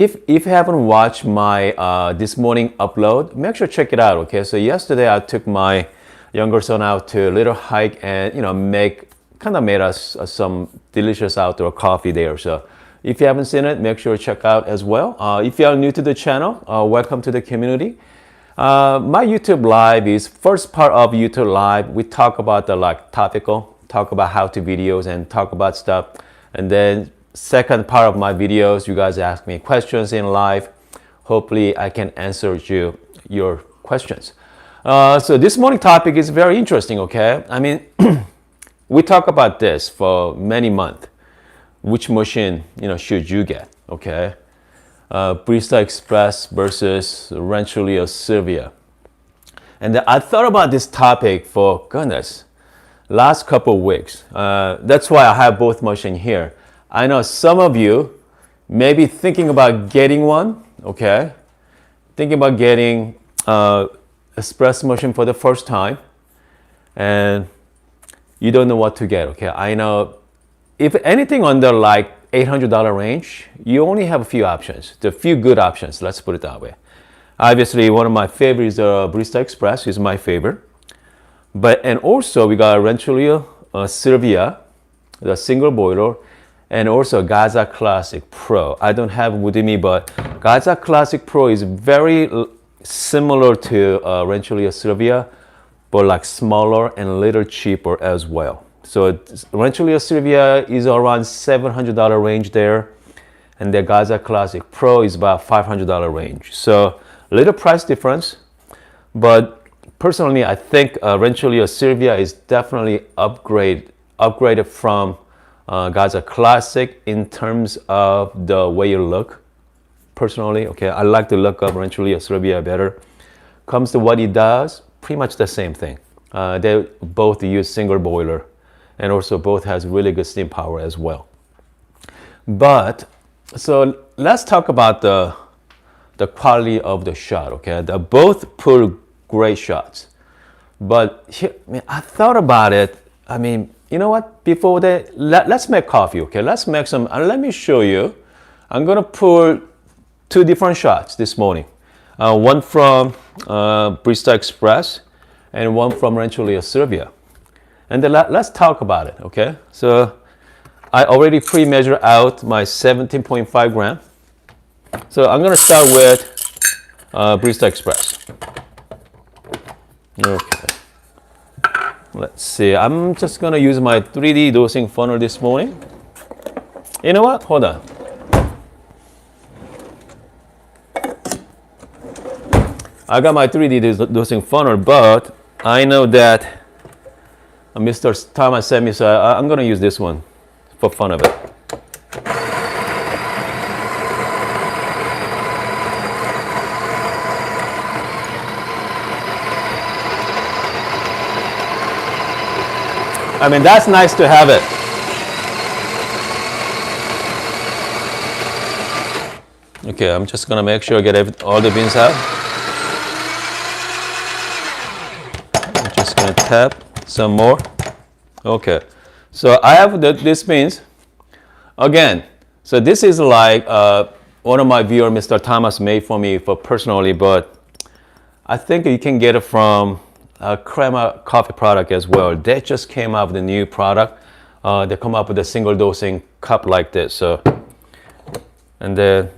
if you haven't watched my this morning upload, make sure to check it out. Okay, so yesterday I took my younger son out to a little hike and made us some delicious outdoor coffee there. So if you haven't seen it, make sure to check out as well. If you are new to the channel, welcome to the community. My YouTube live is first part of YouTube live. We talk about the topical, talk about how-to videos and talk about stuff. And then second part of my videos, you guys ask me questions in live. Hopefully I can answer your questions. So this morning topic is very interesting, okay? I mean, we talk about this for many months. Which machine, should you get, okay? Barista Express versus Rancilio Silvia. And I thought about this topic for, goodness, last couple of weeks. That's why I have both machines here. I know some of you may be thinking about getting one, okay? Thinking about getting espresso machine for the first time, and you don't know what to get, okay? I know if anything under $800 range, you only have a few options, the few good options, let's put it that way. Obviously, one of my favorites is Barista Express, is my favorite. And also we got Rancilio Silvia, the single boiler, and also Gaza Classic Pro. I don't have it with me, but Gaza Classic Pro is very similar to Rancilio Silvia, but smaller and a little cheaper as well. So Rancilio Silvia is around $700 range there, and the Gaza Classic Pro is about $500 range. So a little price difference, but personally I think Rancilio Silvia is definitely upgraded from Gaza Classic in terms of the way you look. Personally, okay, I like to look up Rancilio Silvia better. Comes to what it does, pretty much the same thing. They both use single boiler, and also both has really good steam power as well. But so let's talk about the quality of the shot. Okay, they both pull great shots. But here, I thought about it. I mean, you know what? Before that, let's make coffee. Okay, let's make some. And let me show you. I'm gonna pull two different shots this morning. One from Barista Express and one from Rancilio Silvia. And then let's talk about it, okay? So I already pre-measured out my 17.5 gram. So I'm gonna start with Barista Express. Okay. Let's see, I'm just gonna use my 3D dosing funnel this morning. You know what, hold on. I got my 3D dosing funnel, but I know that Mr. Thomas sent me, so I'm gonna use this one for fun of it. I mean, that's nice to have it. Okay, I'm just gonna make sure I get all the beans out. I'm just gonna tap some more. Okay, so I have this beans again. So this is one of my viewer, Mr. Thomas, made for me for personally, but I think you can get it from Crema coffee product as well. They just came up with a new product. They come up with a single dosing cup like this. So, and then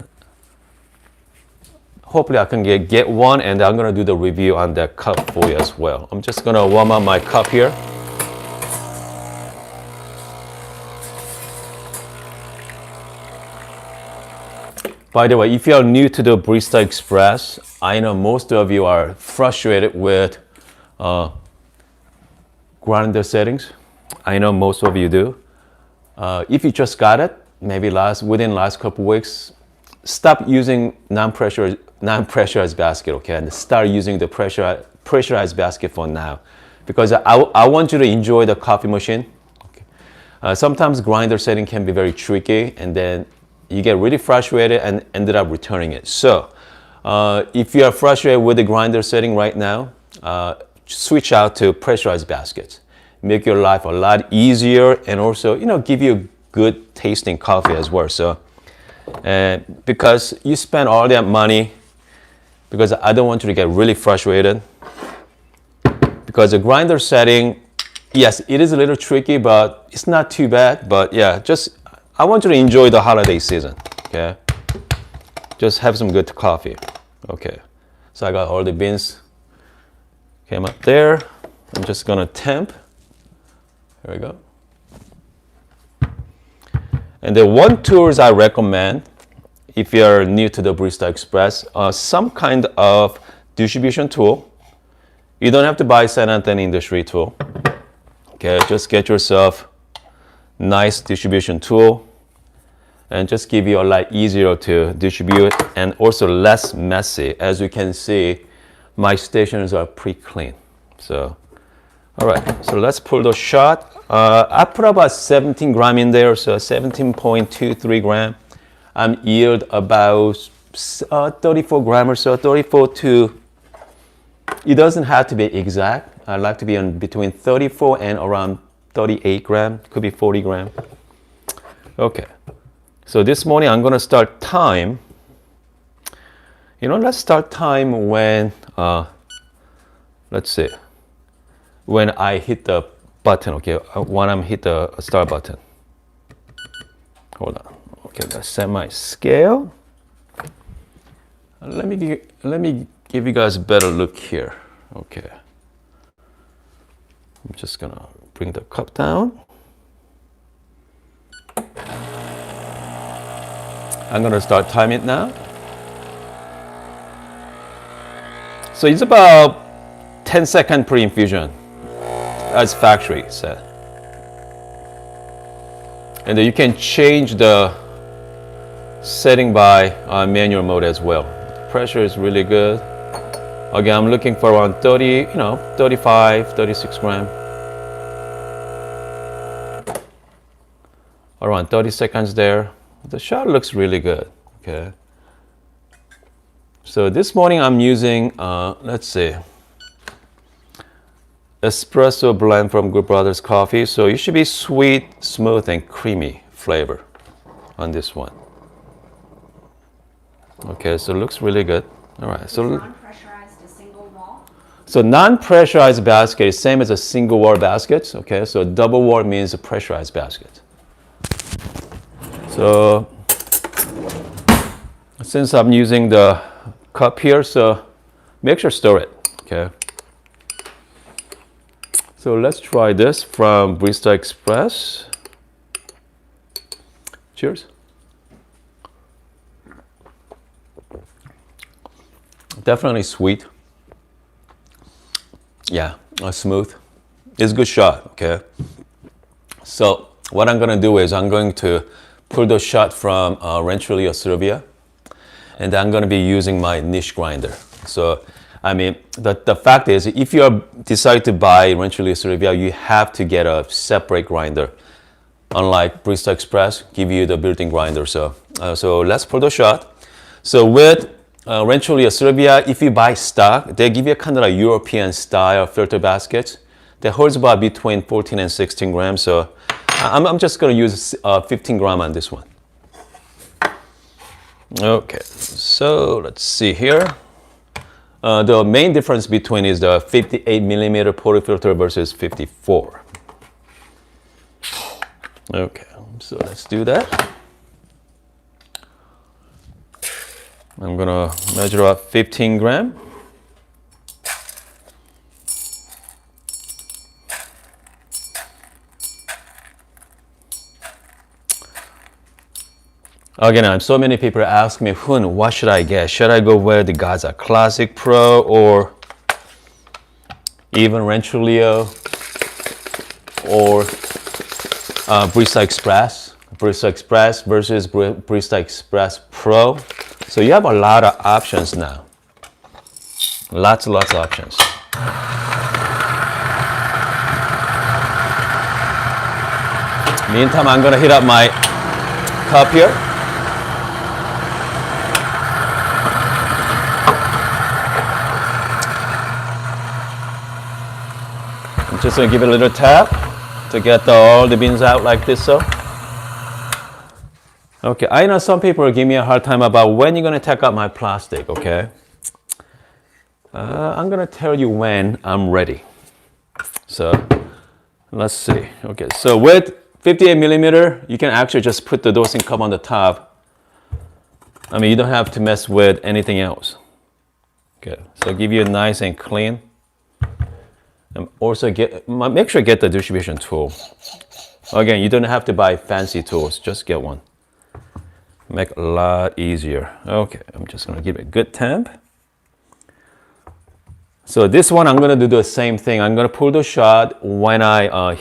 hopefully I can get one, and I'm gonna do the review on that cup for you as well. I'm just gonna warm up my cup here. By the way, if you are new to the Barista Express, I know most of you are frustrated with grinder settings. I know most of you do. If you just got it, maybe within last couple weeks, stop using non-pressurized basket, okay, and start using the pressurized basket for now, because I want you to enjoy the coffee machine. Okay. Sometimes grinder setting can be very tricky, and then you get really frustrated and ended up returning it. So if you are frustrated with the grinder setting right now, switch out to pressurized baskets. Make your life a lot easier, and also give you good tasting coffee as well. So And because you spend all that money, because I don't want you to get really frustrated. Because the grinder setting, yes, it is a little tricky, but it's not too bad. But yeah, just I want you to enjoy the holiday season. Okay, just have some good coffee. Okay, so I got all the beans came up there. I'm just gonna temp. There we go. And the one tools I recommend if you're new to the Barista Express, some kind of distribution tool. You don't have to buy San Antonio industry tool. Okay, just get yourself nice distribution tool and just give you a lot easier to distribute and also less messy. As you can see, my stations are pretty clean. So, all right, so let's pull the shot. I put about 17 gram in there, so 17.23 gram. I'm yield about 34 gram or so, 34 to, it doesn't have to be exact. I like to be in between 34 and around 38 gram, could be 40 gram. Okay, so this morning I'm gonna start time. You know, let's start time when, let's see, when I hit the button, okay, when I'm hit the start button. Hold on, okay, let's set my scale. Let me give you guys a better look here, okay. I'm just gonna bring the cup down. I'm gonna start timing it now. So it's about 10-second pre-infusion, as factory said. And then you can change the setting by manual mode as well. Pressure is really good. Again, I'm looking for around 30, 35, 36 gram. Around 30 seconds there. The shot looks really good, okay. So this morning I'm using, let's see, espresso blend from Good Brothers Coffee. So it should be sweet, smooth, and creamy flavor on this one. Okay, so it looks really good. All right, so non-pressurized, a single wall. So non-pressurized basket is same as a single wall basket. Okay, so double wall means a pressurized basket. So since I'm using the cup here, so make sure to stir it. Okay. So let's try this from Barista Express. Cheers. Definitely sweet. Yeah, smooth. It's a good shot, okay? So what I'm gonna do is I'm going to pull the shot from Rancilio Silvia, and I'm gonna be using my niche grinder. So, I mean, the fact is, if you decide to buy Rancilio Silvia, you have to get a separate grinder. Unlike Barista Express, give you the built-in grinder. So let's pull the shot. So with Rancilio Silvia, if you buy stock, they give you a kind of a European style filter basket that holds about between 14 and 16 grams. So I'm just going to use 15 gram on this one. Okay, so let's see here. The main difference between is the 58 millimeter portafilter versus 54. Okay, so let's do that. I'm gonna measure out 15 gram. Again, so many people ask me, Hun, what should I get? Should I go with the Gaza Classic Pro or even Rancilio or Barista Express? Barista Express versus Barista Express Pro. So you have a lot of options now. Lots of options. Meantime, I'm gonna heat up my cup here. I'm just gonna give it a little tap to get all the beans out like this, so. Okay, I know some people give me a hard time about when you're gonna take out my plastic, okay? I'm gonna tell you when I'm ready. So, let's see. Okay, so with 58 millimeter, you can actually just put the dosing cup on the top. I mean, you don't have to mess with anything else. Okay, so give you a nice and clean. And also make sure you get the distribution tool. Again, you don't have to buy fancy tools, just get one. Make it a lot easier. Okay, I'm just gonna give it a good temp. So this one, I'm gonna do the same thing. I'm gonna pull the shot when I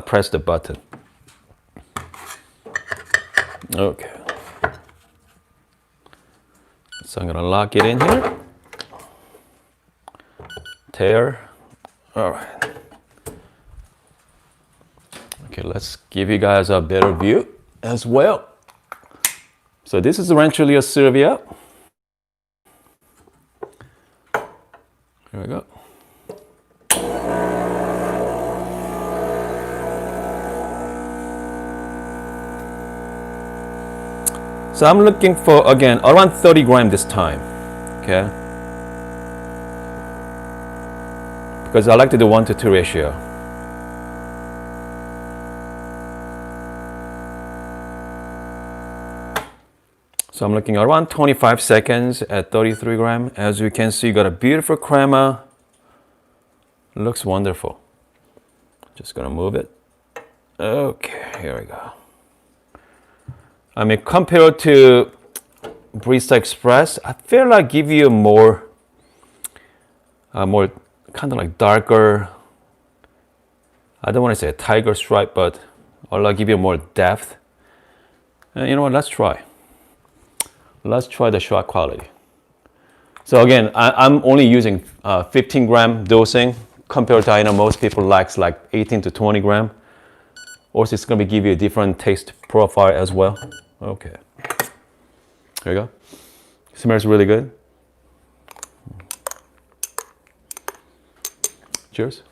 press the button. Okay. So I'm gonna lock it in here. Tear. All right. Okay, let's give you guys a better view as well. So this is Rancilio Silvia. Here we go. So I'm looking for, again, around 30 grams this time, okay? Because I like to do 1-to-2 ratio. So I'm looking around 25 seconds at 33 grams. As you can see, you got a beautiful crema. Looks wonderful. Just gonna move it. Okay, here we go. I mean, compared to Barista Express, I feel like give you more kind of like darker. I don't want to say a tiger stripe, but I'll give you more depth. And you know what? Let's try. Let's try the shot quality. So again, I'm only using 15 gram dosing compared to, I know most people likes like 18 to 20 gram. Also, it's going to give you a different taste profile as well. Okay. There you go. Smells really good. Cheers.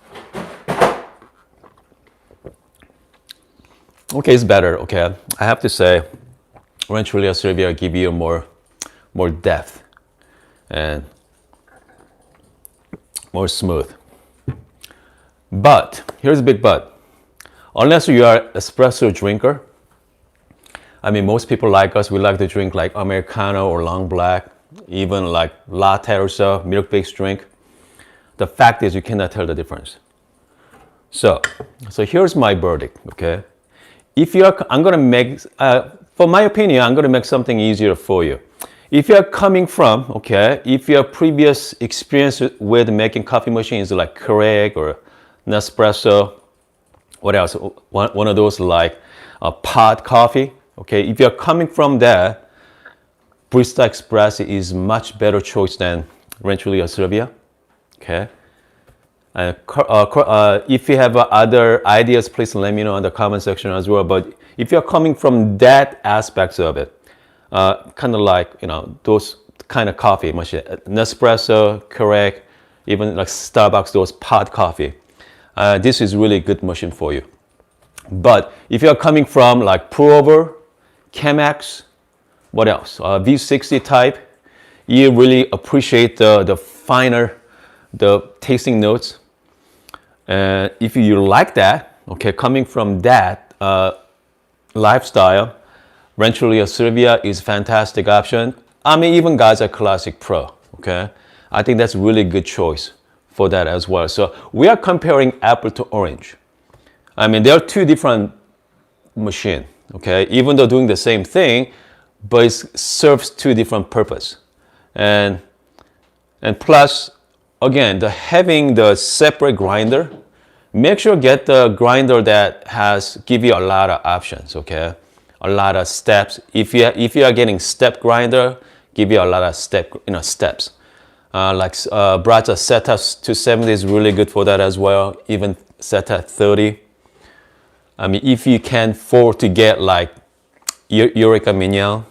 Okay, it's better. Okay, I have to say, Rancilio Silvia give you more depth and more smooth. But here's a big but. Unless you are an espresso drinker, I mean, most people like us, we like to drink like Americano or long black, even like latte or so, milk-based drink. The fact is you cannot tell the difference. So here's my verdict, okay? I'm gonna make, for my opinion, I'm gonna make something easier for you. If you're coming from, okay, if your previous experience with making coffee machines like Keurig or Nespresso, what else? One of those like pod coffee, okay? If you're coming from there, Barista Express is much better choice than Rancilio Silvia, okay? If you have other ideas, please let me know in the comment section as well. But if you're coming from that aspects of it, kind of like, you know, those kind of coffee machine, Nespresso, Keurig, even like Starbucks, those pod coffee, this is really good machine for you. But if you're coming from like pour over, Chemex, what else? V60 type, you really appreciate the finer, the tasting notes. And if you like that, okay, coming from that lifestyle, Rancilio Silvia is fantastic option. I mean, even guys are Classic Pro, okay? I think that's really good choice for that as well. So we are comparing apple to orange. I mean, there are two different machines, okay? Even though doing the same thing, but it serves two different purpose. And plus, again, having the separate grinder, make sure get the grinder that give you a lot of options, okay? A lot of steps. If you are getting step grinder, give you a lot of steps. Like Brata Zeta 270 is really good for that as well. Even Zeta 30. I mean, if you can afford to get like Eureka Mignon,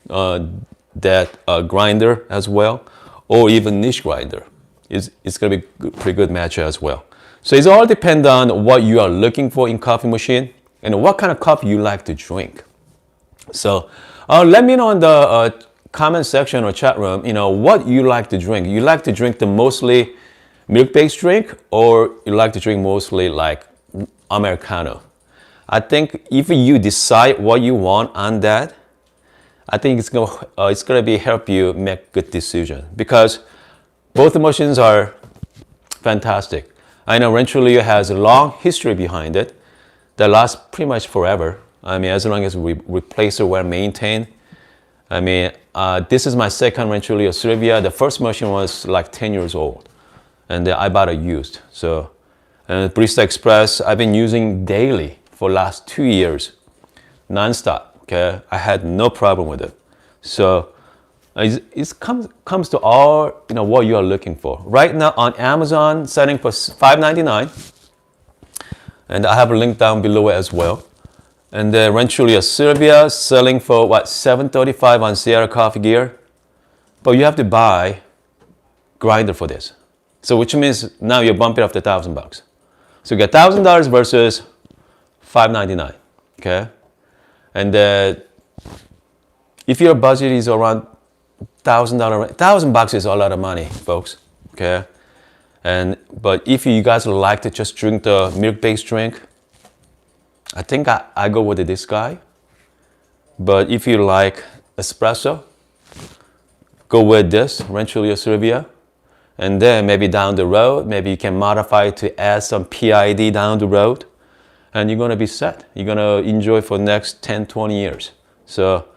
that grinder as well, or even niche grinder, it's gonna be pretty good match as well. So it's all depend on what you are looking for in coffee machine and what kind of coffee you like to drink. So let me know in the comment section or chat room, what you like to drink. You like to drink the mostly milk-based drink, or you like to drink mostly like Americano? I think if you decide what you want on that, I think it's gonna be help you make good decision, because both the machines are fantastic. I know Rancilio has a long history behind it that lasts pretty much forever. I mean, as long as we replace it well maintained. I mean, this is my second Rancilio Silvia. The first machine was like 10 years old, and I bought it used. So, and Barista Express, I've been using daily for last 2 years, non-stop. Okay, I had no problem with it. So, it comes to all what you are looking for. Right now on Amazon, selling for $5.99, and I have a link down below as well. And the Rancilio Silvia selling for what, $7.35 on Sierra Coffee Gear. But you have to buy grinder for this. So which means now you're bumping up to $1,000. So you get $1,000 versus $5.99. Okay? And if your budget is around $1,000, $1,000 is a lot of money, folks. Okay? But if you guys like to just drink the milk-based drink, I think I go with this guy. But if you like espresso, go with this Rancilio Silvia. And then maybe down the road, maybe you can modify it to add some PID down the road. And you're gonna be set. You're gonna enjoy for the next 10, 20 years. So,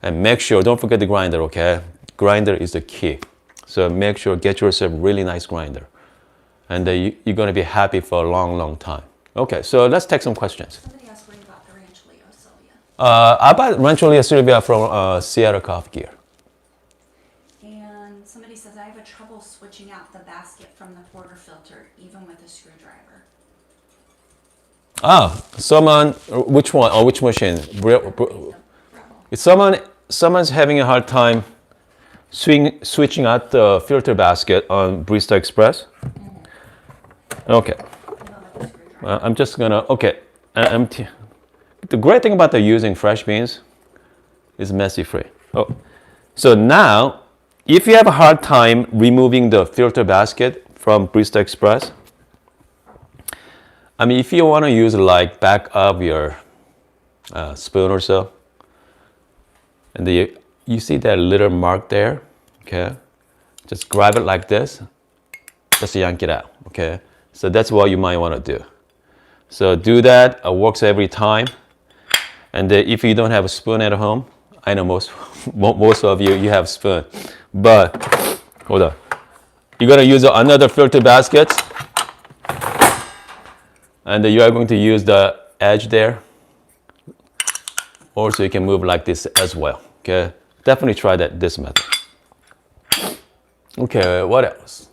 and make sure, don't forget the grinder, okay? Grinder is the key. So make sure, get yourself a really nice grinder. And you're gonna be happy for a long, long time. Okay, so let's take some questions. Somebody asked where you got the Rancilio Silvia. I bought Rancilio Silvia from Sierra Coffee Gear. And somebody says, I have a trouble switching out the basket from the porter filter, even with a screwdriver. Someone, which one, or which machine? Someone's having a hard time switching out the filter basket on Barista Express. Okay. I'm just gonna, okay, empty. The great thing about using fresh beans is messy free. Oh, so now, if you have a hard time removing the filter basket from Barista Express, I mean, if you want to use like back of your spoon or so, and you see that little mark there, okay? Just grab it like this, just yank it out, okay? So that's what you might want to do. So do that, it works every time. And if you don't have a spoon at home, I know most of you have spoon, but hold on. You're gonna use another filter basket, and you are going to use the edge there. Also, you can move like this as well, okay? Definitely try this method. Okay, what else?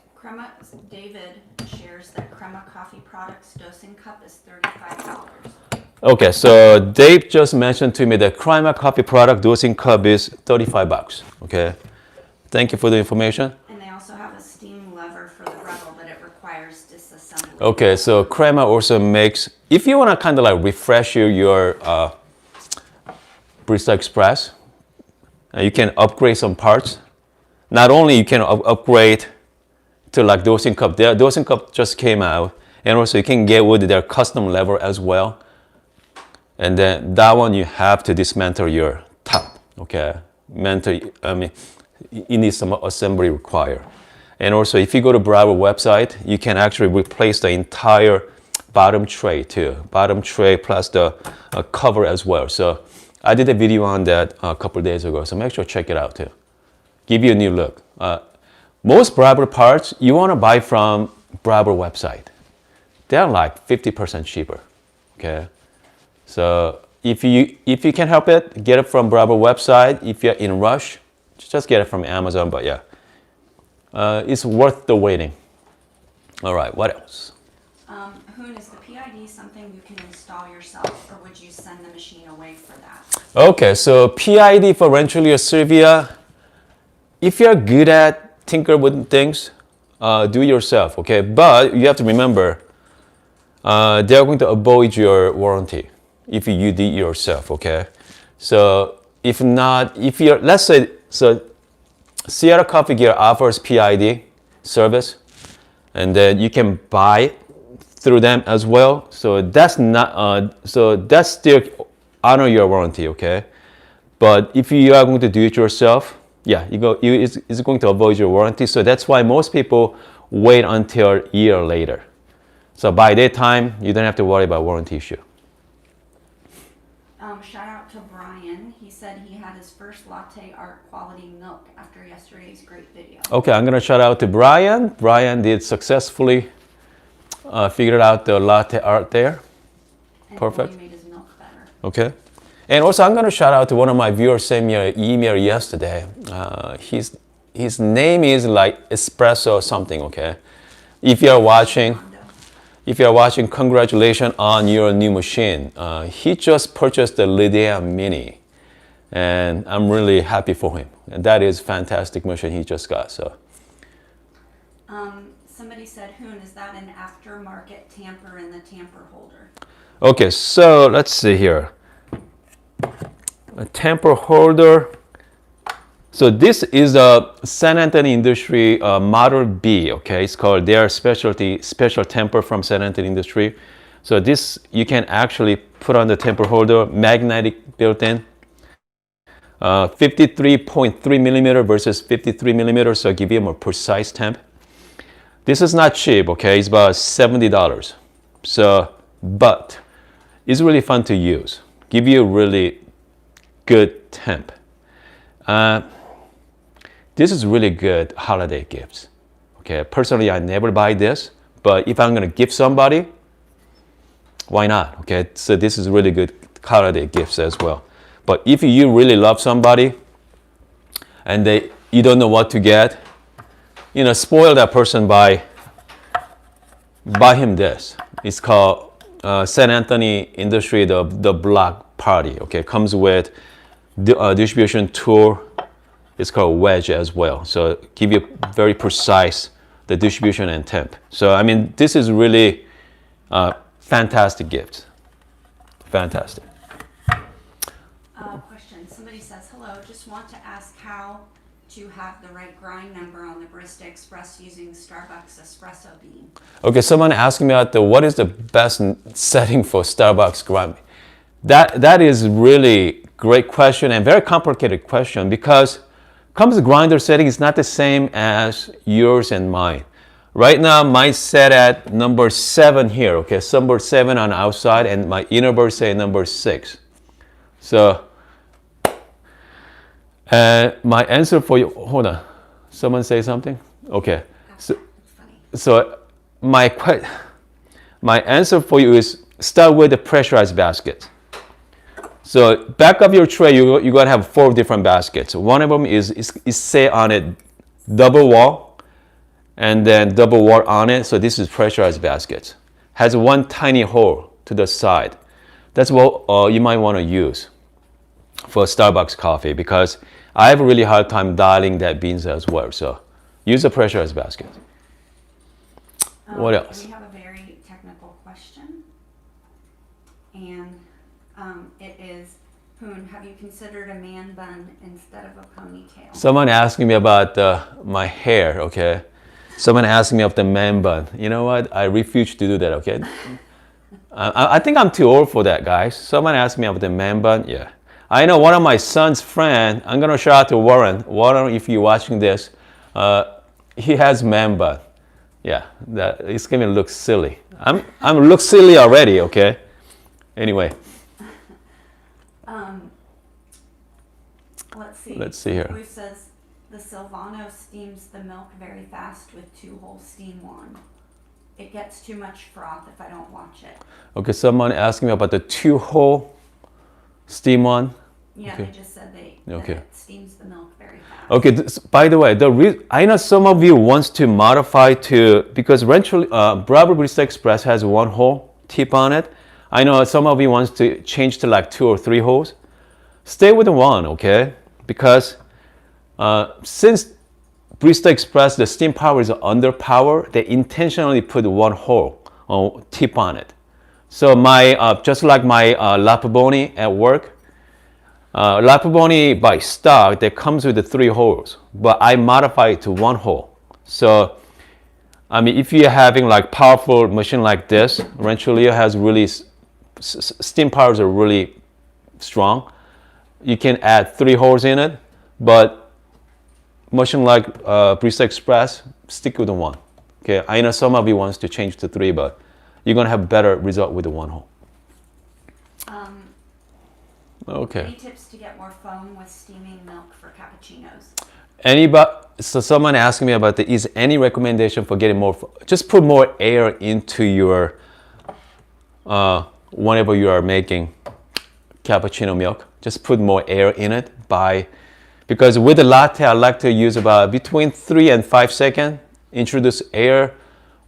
David shares that Crema Coffee Products dosing cup is $35. Okay, so Dave just mentioned to me that Crema Coffee Product dosing cup is $35. Okay, thank you for the information. And they also have a steam lever for the Breville, but it requires disassembly. Okay, so Crema also makes, if you want to kind of like refresh your Barista Express, you can upgrade some parts. Not only you can upgrade to like dosing cup, their dosing cup just came out, and also you can get with their custom lever as well. And then that one you have to dismantle your top, okay? It needs some assembly required. And also if you go to Breville website, you can actually replace the entire bottom tray too. Bottom tray plus the cover as well. So I did a video on that a couple of days ago, so make sure to check it out too. Give you a new look. Most Breville parts you want to buy from Breville website. They're like 50% cheaper, okay? So if you can help it, get it from Breville website. If you're in a rush, just get it from Amazon, but yeah. It's worth the waiting. All right, what else? Hoon, is the PID something you can install yourself, or would you send the machine away for that? Okay, so PID for Rancilio Silvia, if you're good at tinker with things, do it yourself, okay? But you have to remember, they're going to avoid your warranty if you do it yourself, okay? So if not, if you're, let's say, so Sierra Coffee Gear offers PID service, and then you can buy it through them as well. So that's not, so that's still honor your warranty, okay? But if you are going to do it yourself, yeah, it's going to avoid your warranty. So that's why most people wait until a year later. So by that time, you don't have to worry about warranty issue. Shout out to Brian. He said he had his first latte art quality milk after yesterday's great video. Okay, I'm gonna shout out to Brian. Brian did successfully figure out the latte art there. And Perfect. He made his milk better. Okay. And also, I'm gonna shout out to one of my viewers sent me an email yesterday. His name is like Espresso something. Okay. If you're watching, congratulations on your new machine. He just purchased the Lydia Mini, and I'm really happy for him. And that is a fantastic machine he just got. So. Somebody said, Hoon, is that an aftermarket tamper in the tamper holder? Okay, so let's see here. A tamper holder. So this is a San Antonio Industry Model B, okay? It's called their special temper from San Antonio Industry. So this, you can actually put on the temper holder, magnetic built-in. 53.3 millimeter versus 53 millimeter, so give you a more precise temp. This is not cheap, okay? It's about $70. So, but it's really fun to use. Give you a really good temp. This is really good holiday gifts. Okay, personally, I never buy this, but if I'm gonna give somebody, why not? Okay, so this is really good holiday gifts as well. But if you really love somebody and you don't know what to get, spoil that person by buy him this. It's called San Antonio Industry, the Block Party. Okay, comes with the distribution tool. It's called Wedge as well. So give you very precise the distribution and temp. So I mean, this is really fantastic gift. Fantastic. Question. Somebody says, hello, just want to ask how to have the right grind number on the Barista Express using Starbucks espresso bean. Okay, someone asked me about what is the best setting for Starbucks grind. That is really great question and very complicated question because comes to grinder setting is not the same as yours and mine. Right now, mine set at number 7 here, okay? Number 7 on outside, and my inner bird say number 6. So, my answer for you, hold on. Someone say something? Okay. So my answer for you is start with the pressurized basket. So back of your tray, you're going to have 4 different baskets. One of them is say on it double wall and then double wall on it. So this is pressurized basket. Has one tiny hole to the side. That's what you might want to use for Starbucks coffee because I have a really hard time dialing that beans as well. So use a pressurized basket. What else? We have a very technical question. And it is, Hoon, have you considered a man bun instead of a ponytail? Someone asking me about my hair, okay? Someone asking me of the man bun. You know what? I refuse to do that, okay? I think I'm too old for that, guys. Someone asked me about the man bun. Yeah. I know one of my son's friend, I'm going to shout out to Warren. Warren, if you're watching this, he has man bun. Yeah, it's going to look silly. I'm look silly already, okay? Anyway. Let's see here. Bruce says, the Silvano steams the milk very fast with 2-hole steam wand. It gets too much froth if I don't watch it. Okay, someone asking me about the 2-hole steam wand. Yeah, okay. They just said that it steams the milk very fast. Okay, by the way, I know some of you wants to modify because Breville Barista Express has 1-hole tip on it. I know some of you wants to change to like 2 or 3 holes. Stay with the 1, okay? Because since Barista Express, the steam power is under power, they intentionally put 1 hole tip on it. So just like my Lapaboni at work, Lapaboni by stock, that comes with the 3 holes, but I modify it to 1 hole. So, I mean, if you're having like powerful machine like this, Rancilio has really, steam powers are really strong. You can add 3 holes in it, but machine like Barista Express, stick with the 1. Okay, I know some of you wants to change to 3, but you're gonna have better result with the 1 hole. Okay. Any tips to get more foam with steaming milk for cappuccinos? So someone asked me about is any recommendation for getting more? Just put more air into your whenever you are making cappuccino milk. Just put more air in it because with the latte I like to use about between 3 and 5 seconds. Introduce air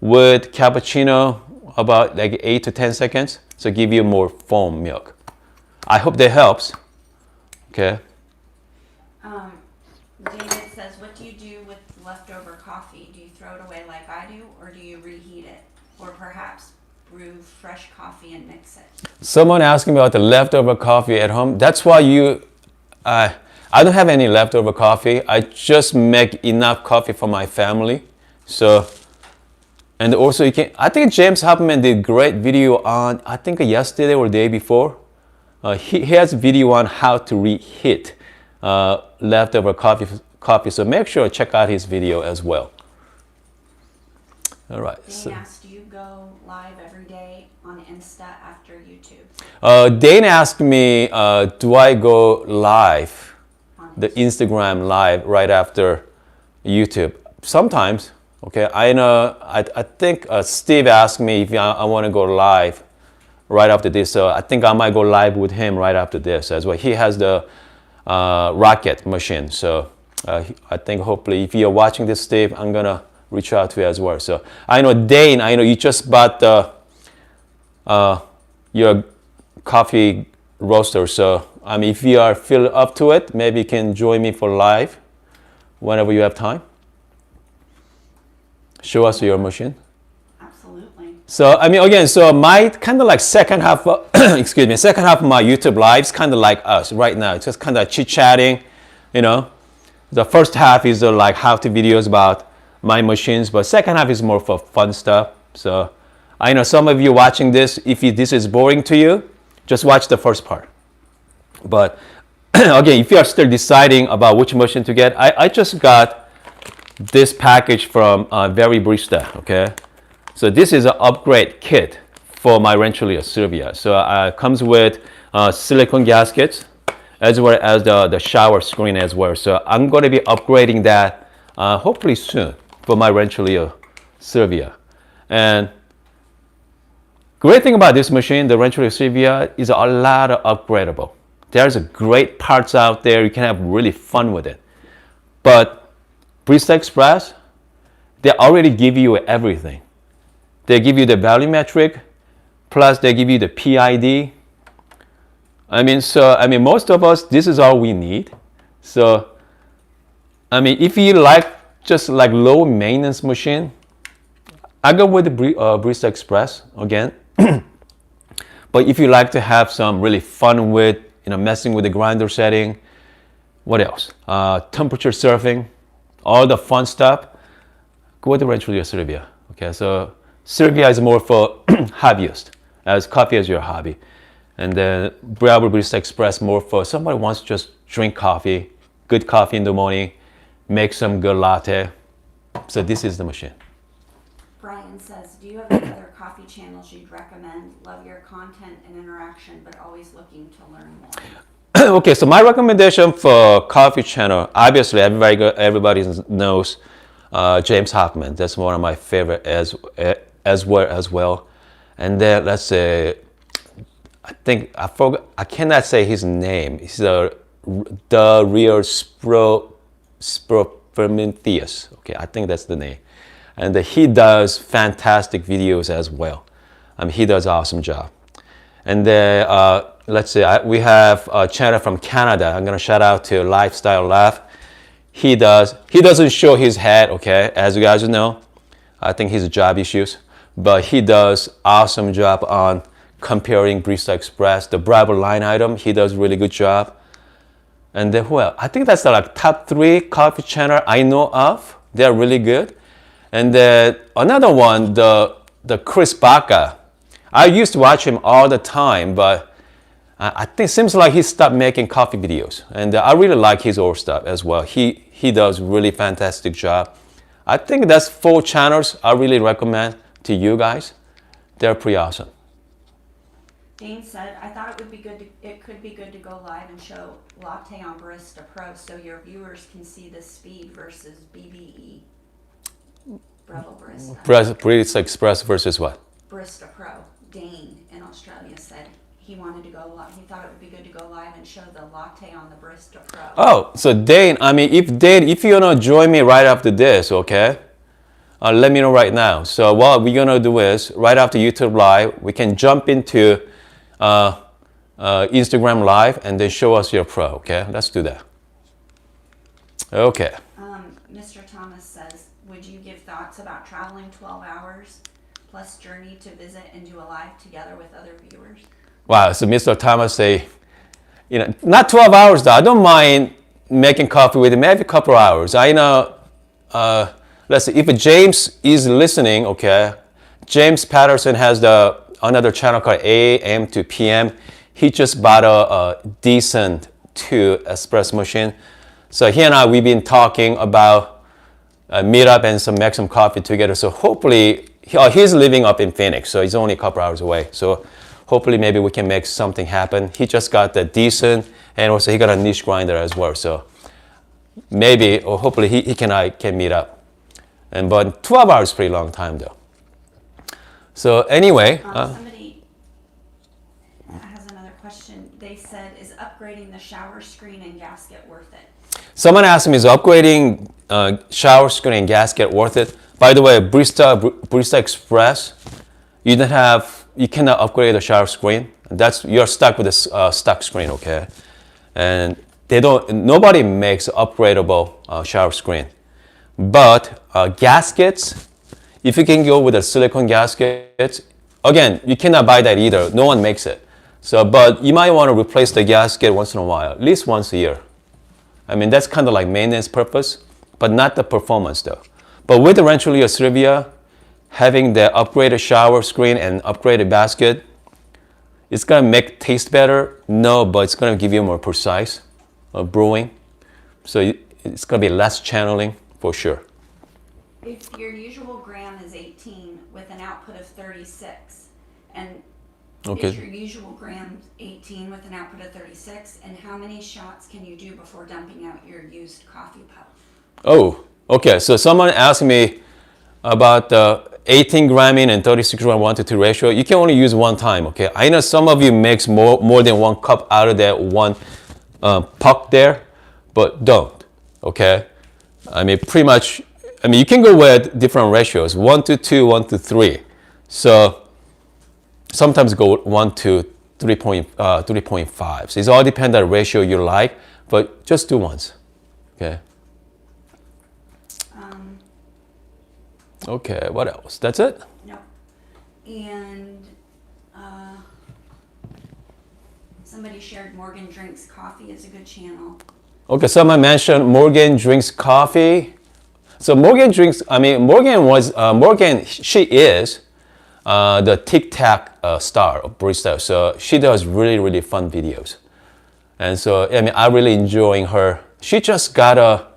with cappuccino about like 8 to 10 seconds. So give you more foam milk. I hope that helps. Okay. David says, what do you do with leftover coffee? Do you throw it away like I do, or do you reheat it? Or perhaps brew fresh coffee and mix it? Someone asking me about the leftover coffee at home. That's why I don't have any leftover coffee. I just make enough coffee for my family. So, and also I think James Hoffman did a great video on, I think yesterday or the day before. He has a video on how to reheat leftover coffee. So make sure to check out his video as well. All right. Dane asked, do you go live every day on Insta after YouTube? Dane asked me, do I go live, the Instagram live right after YouTube? Sometimes. Okay, I know. I think Steve asked me if I want to go live right after this, so I think I might go live with him right after this as well. He has the rocket machine, so I think hopefully if you're watching this, Steve, I'm gonna reach out to you as well. So I know Dane, I know you just bought your coffee roaster, so I mean if you are feel up to it, maybe you can join me for live whenever you have time. Show us your machine. Absolutely. So I mean again, so my kind of like second half, second half of my YouTube lives kind of like us right now. It's just kind of chit chatting, you know. The first half is like how-to videos about my machines, but second half is more for fun stuff. So I know some of you watching this, if this is boring to you, just watch the first part. But again, if you are still deciding about which machine to get, I just got this package from Breville Barista, okay? So this is an upgrade kit for my Rancilio Silvia. So it comes with silicone gaskets as well as the shower screen as well. So I'm going to be upgrading that hopefully soon for my Rancilio Silvia. And great thing about this machine, the Rancilio Silvia, is a lot of upgradable. There's great parts out there. You can have really fun with it. But Barista Express, they already give you everything. They give you the value metric, plus they give you the PID. I mean, most of us, this is all we need. So, I mean, if you like just like low maintenance machine, I go with the Barista Express again. But if you like to have some really fun with, messing with the grinder setting, what else? Temperature surfing, all the fun stuff, go with the Rancilio Silvia. Okay, so Silvia is more for hobbyist, as coffee is your hobby. And then Breville Barista Express more for somebody who wants to just drink coffee, good coffee in the morning, make some good latte. So this is the machine. Brian says, do you have any other coffee channels you'd recommend? Love your content and interaction, but always looking to learn more. Okay, so my recommendation for coffee channel, obviously everybody knows James Hoffman. That's one of my favorite as well. And then let's say, I cannot say his name. He's the real Prometheus. Okay, I think that's the name. And he does fantastic videos as well. He does an awesome job. And then let's say we have a channel from Canada. I'm gonna shout out to Lifestyle Laugh. He doesn't show his head, okay, as you guys know. I think he's job issues, but he does awesome job on comparing Barista Express, the Breville line item. He does really good job. And then who else? I think that's the like top 3 coffee channel I know of. They're really good. And then another one, the Chris Baca. I used to watch him all the time, but I think it seems like he stopped making coffee videos. And I really like his old stuff as well. He does really fantastic job. I think that's 4 channels I really recommend to you guys. They're pretty awesome. Dane said, I thought it could be good to go live and show Latte on Barista Pro so your viewers can see the speed versus BBE. Breville Barista. Barista Express versus what? Barista Pro. Dane in Australia said he wanted to go live. He thought it would be good to go live and show the latte on the Barista Pro. Oh, so Dane, if you wanna join me right after this, okay? Let me know right now. So what we're gonna do is, right after YouTube Live, we can jump into Instagram Live and then show us your Pro, okay? Let's do that. Okay. Mr. Thomas says, would you give thoughts about traveling 12 hours plus journey to visit and do a live together with other viewers? Wow, so Mr. Thomas say, not 12 hours though. I don't mind making coffee with him, maybe a couple of hours. I know, let's see, if James is listening, okay, James Patterson has another channel called AM to PM. He just bought a decent 2 espresso machine. So he and I, we've been talking about meet up and make some coffee together. So hopefully, he's living up in Phoenix, so he's only a couple hours away. So hopefully maybe we can make something happen. He just got the decent, and also he got a niche grinder as well. So maybe, or hopefully he can meet up. But 12 hours is a pretty long time though. So anyway. Somebody has another question. They said, is upgrading the shower screen and gasket worth it? Someone asked me, is upgrading shower screen and gasket worth it? By the way, Barista Express, you cannot upgrade the shower screen. You're stuck with the stock screen, okay? And nobody makes upgradable shower screen. But gaskets, if you can go with a silicone gasket, again, you cannot buy that either. No one makes it. So, but you might want to replace the gasket once in a while, at least once a year. I mean, that's kind of like maintenance purpose, but not the performance though. But with the Rancilio Silvia, having the upgraded shower screen and upgraded basket, it's gonna make taste better? No, but it's gonna give you more precise brewing. So it's gonna be less channeling for sure. If your usual gram is 18 with an output of 36, and is your usual gram 18 with an output of 36, and how many shots can you do before dumping out your used coffee puff? Oh, okay. So someone asked me about the 18 gramming and 36 gram 1-to-2 ratio. You can only use one time, okay? I know some of you makes more than 1 cup out of that one puck there, but don't, okay? I mean, pretty much, you can go with different ratios, 1-to-2, 1-to-3. So sometimes go 1 to 3.5. So it all depends on the ratio you like, but just do once, okay? Okay, what else? That's it? No. And somebody shared Morgan Drinks Coffee is a good channel. Okay, someone mentioned Morgan Drinks Coffee. So Morgan drinks, she is the Tic Tac star of Barista. So she does really, really fun videos. And so, I'm really enjoying her. She just got a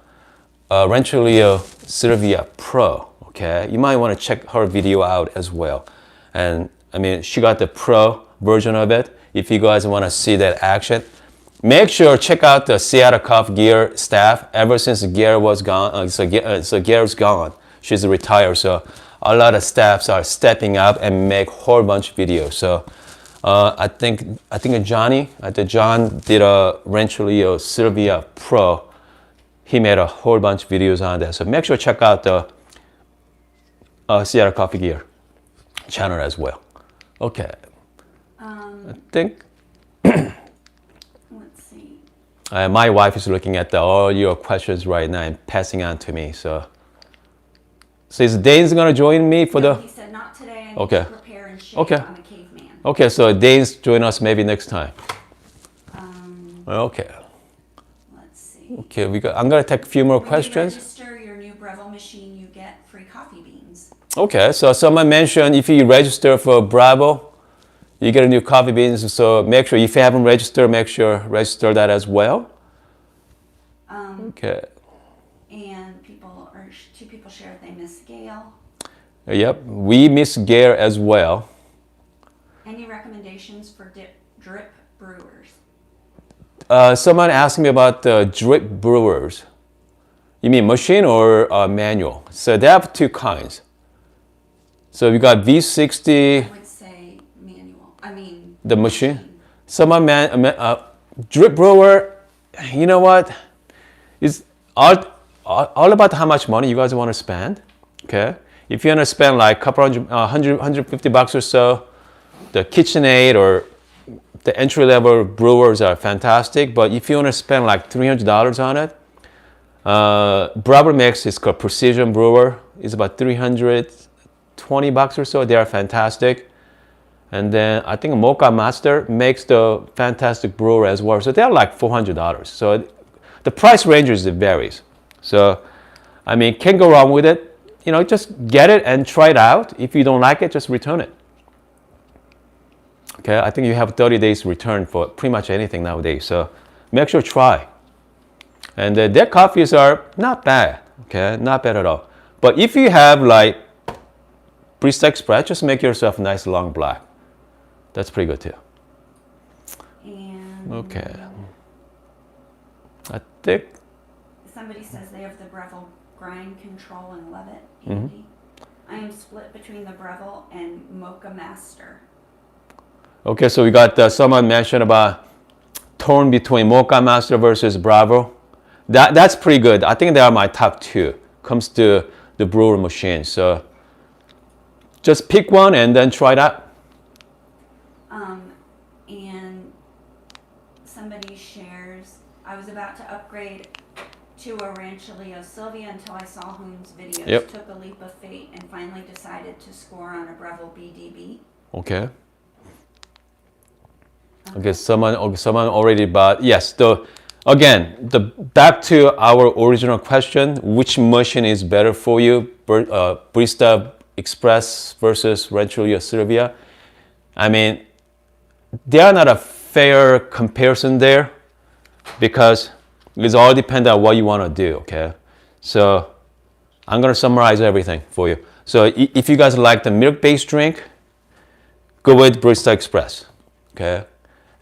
Rancilio Silvia Pro. Okay, you might want to check her video out as well. And she got the Pro version of it. If you guys want to see that action, make sure check out the Seattle Coffee Gear staff. Ever since Gear was gone, so Gear's gone. She's retired, so a lot of staffs are stepping up and make a whole bunch of videos. So I think John did a Rancilio Silvia Pro. He made a whole bunch of videos on that. So make sure check out the Seattle Coffee Gear channel as well. Okay. I think. Let's see. My wife is looking at all your questions right now and passing on to me. So is Dane's gonna join me for He said not today. I need to prepare and shave. Okay. I'm a caveman. Okay, so Dane's join us maybe next time. Okay. Okay, I'm gonna take a few more When questions. you register your new Breville machine, you get free coffee beans. Okay, so someone mentioned if you register for Bravo, you get a new coffee beans. So make sure if you haven't registered, make sure register that as well. Okay. And two people shared they miss Gail. Yep, we miss Gail as well. Any recommendations for drip brewers? Someone asked me about the drip brewers. You mean machine or manual? So they have two kinds. So we got V60. I would say manual. The machine. Someone drip brewer. You know what? It's all about how much money you guys want to spend. Okay. If you want to spend like a couple $150 or so, the KitchenAid or the entry-level brewers are fantastic. But if you want to spend like $300 on it, Breville makes is called Precision Brewer. It's about $320 or so. They are fantastic. And then I think Mocha Master makes the fantastic brewer as well. So they're like $400. So the price ranges, it varies. So, I mean, can't go wrong with it. You know, just get it and try it out. If you don't like it, just return it. Okay, I think you have 30 days return for pretty much anything nowadays. So make sure to try. And their coffees are not bad. Okay, not bad at all. But if you have like Barista Express, just make yourself a nice long black. That's pretty good too. And okay. I think somebody says they have the Breville grind control and love it. Handy. I am split between the Breville and Mocha Master. okay, so we got someone mentioned about torn between Mocha Master versus Bravo. That's pretty good. I think they are my top two. Comes to the brewer machine. So just pick one and then try that. And somebody shares, I was about to upgrade to a Rancilio Silvia until I saw Hoon's videos. Yep. Took a leap of faith and finally decided to score on a Breville BDB. Okay. Okay, someone already bought. Yes, back to our original question, which machine is better for you, Barista Express versus Rancilio Silvia? I mean, they are not a fair comparison there because it's all dependent on what you want to do, okay? So I'm going to summarize everything for you. So if you guys like the milk-based drink, go with Barista Express, okay?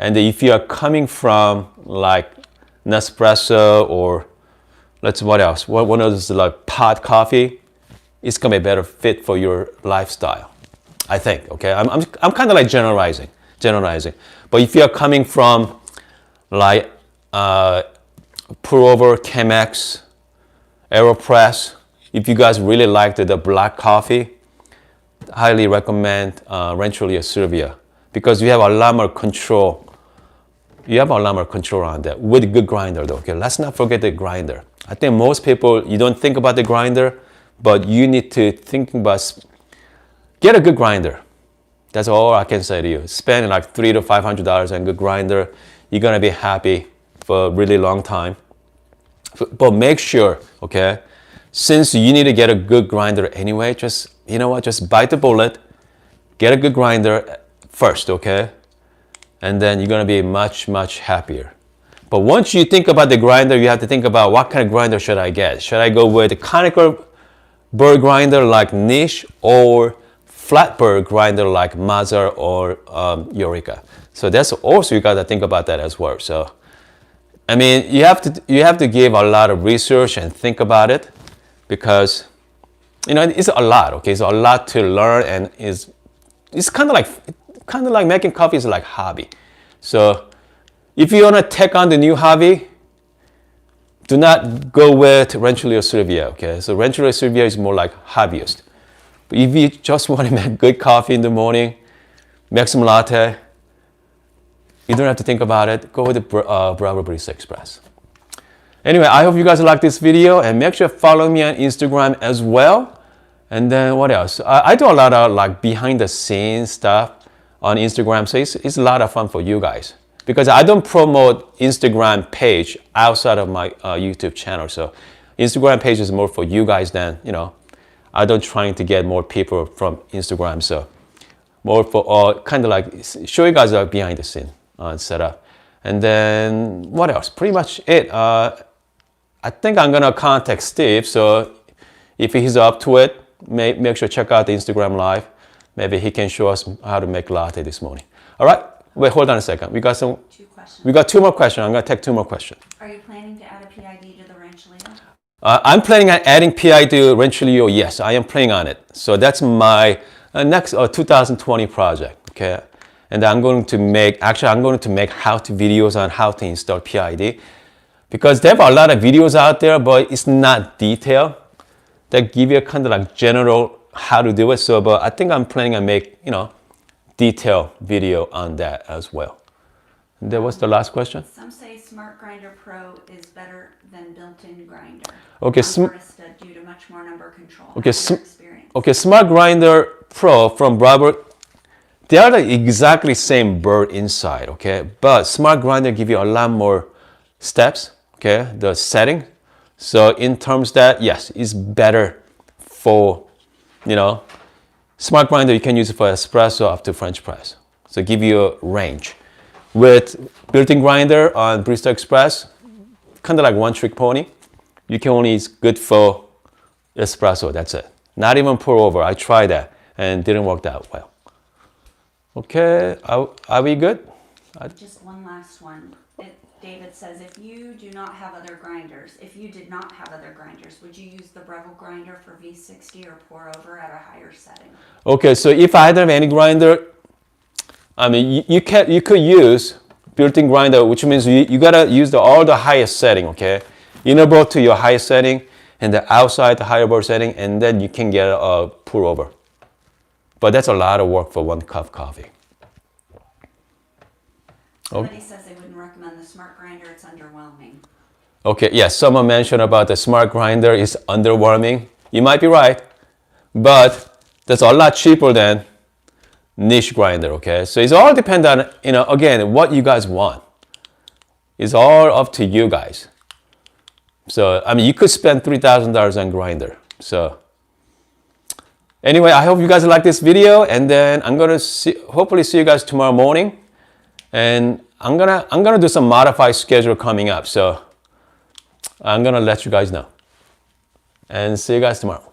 And if you are coming from like Nespresso or what else? One of those like pot coffee, it's gonna be a better fit for your lifestyle, I think. Okay, I'm kind of like generalizing. But if you are coming from like pour over Chemex, Aeropress, if you guys really like the black coffee, highly recommend Rancilio Silvia because you have a lot more control. You have a lot more control on that with a good grinder though. Okay, let's not forget the grinder. I think most people, you don't think about the grinder, but you need to think about, get a good grinder. That's all I can say to you. Spend like $300 to $500 on a good grinder. You're gonna be happy for a really long time. But make sure, okay, since you need to get a good grinder anyway, just, you know what, just bite the bullet, get a good grinder first, okay? And then you're gonna be much, much happier. But once you think about the grinder, you have to think about what kind of grinder should I get? Should I go with a conical burr grinder like Niche or flat burr grinder like Mazar or Eureka? So that's also, you gotta think about that as well. So, I mean, you have to give a lot of research and think about it because, you know, it's a lot, okay? It's a lot to learn and it's kind of like making coffee is like hobby. So if you want to take on the new hobby, do not go with Rancilio Silvia, okay? So Rancilio Silvia is more like hobbyist. But if you just want to make good coffee in the morning, make some latte, you don't have to think about it. Go with the Breville Barista Express. Anyway, I hope you guys like this video and make sure to follow me on Instagram as well. And then what else? I do a lot of like behind the scenes stuff on Instagram, so it's a lot of fun for you guys. because I don't promote Instagram page outside of my YouTube channel. So Instagram page is more for you guys than, I don't trying to get more people from Instagram. So more for kind of like show you guys behind the scene setup. And then what else? Pretty much it. I think I'm gonna contact Steve. So if he's up to it, make sure to check out the Instagram live. Maybe he can show us how to make latte this morning. All right. Wait, hold on a second. We got 2 questions. We got 2 more questions. I'm gonna take 2 more questions. Are you planning to add a PID to the Rancilio? I'm planning on adding PID to Rancilio. Yes, I am planning on it. So that's my next 2020 project. Okay. And I'm going to make how-to videos on how to install PID. Because there are a lot of videos out there, but it's not detailed. That give you a kind of like general how to do it. So, but I think I'm planning on make, detailed video on that as well. And that was the last question. Some say Smart Grinder Pro is better than built-in grinder. Okay, Barista due to much more number control. Okay, experience. Okay, Smart Grinder Pro from Breville, they are the exactly same bird inside, okay? But Smart Grinder give you a lot more steps, okay? The setting. So in terms that, yes, it's better for, Smart Grinder you can use it for espresso up to French press. So give you a range. With built-in grinder on Bristol Express, kind of like one trick pony. You can only, it's good for espresso, that's it. Not even pour over. I tried that and didn't work out well. Okay, are we good? Just one last one. David says, if you did not have other grinders, would you use the Breville grinder for V60 or pour over at a higher setting? Okay, so if I don't have any grinder, I mean, you could use built-in grinder, which means you gotta use all the highest setting, okay? Inner board to your highest setting, and the outside the higher board setting, and then you can get a pour over. But that's a lot of work for 1 cup of coffee. Somebody says they wouldn't recommend the Smart Grinder, it's underwhelming. Okay, yes, someone mentioned about the Smart Grinder is underwhelming. You might be right, but that's a lot cheaper than niche grinder, okay? So it's all depend on, again, what you guys want. It's all up to you guys. So, I mean, you could spend $3,000 on grinder. So, anyway, I hope you guys like this video, and then I'm gonna hopefully see you guys tomorrow morning. And I'm gonna do some modified schedule coming up. So, I'm gonna let you guys know. And see you guys tomorrow.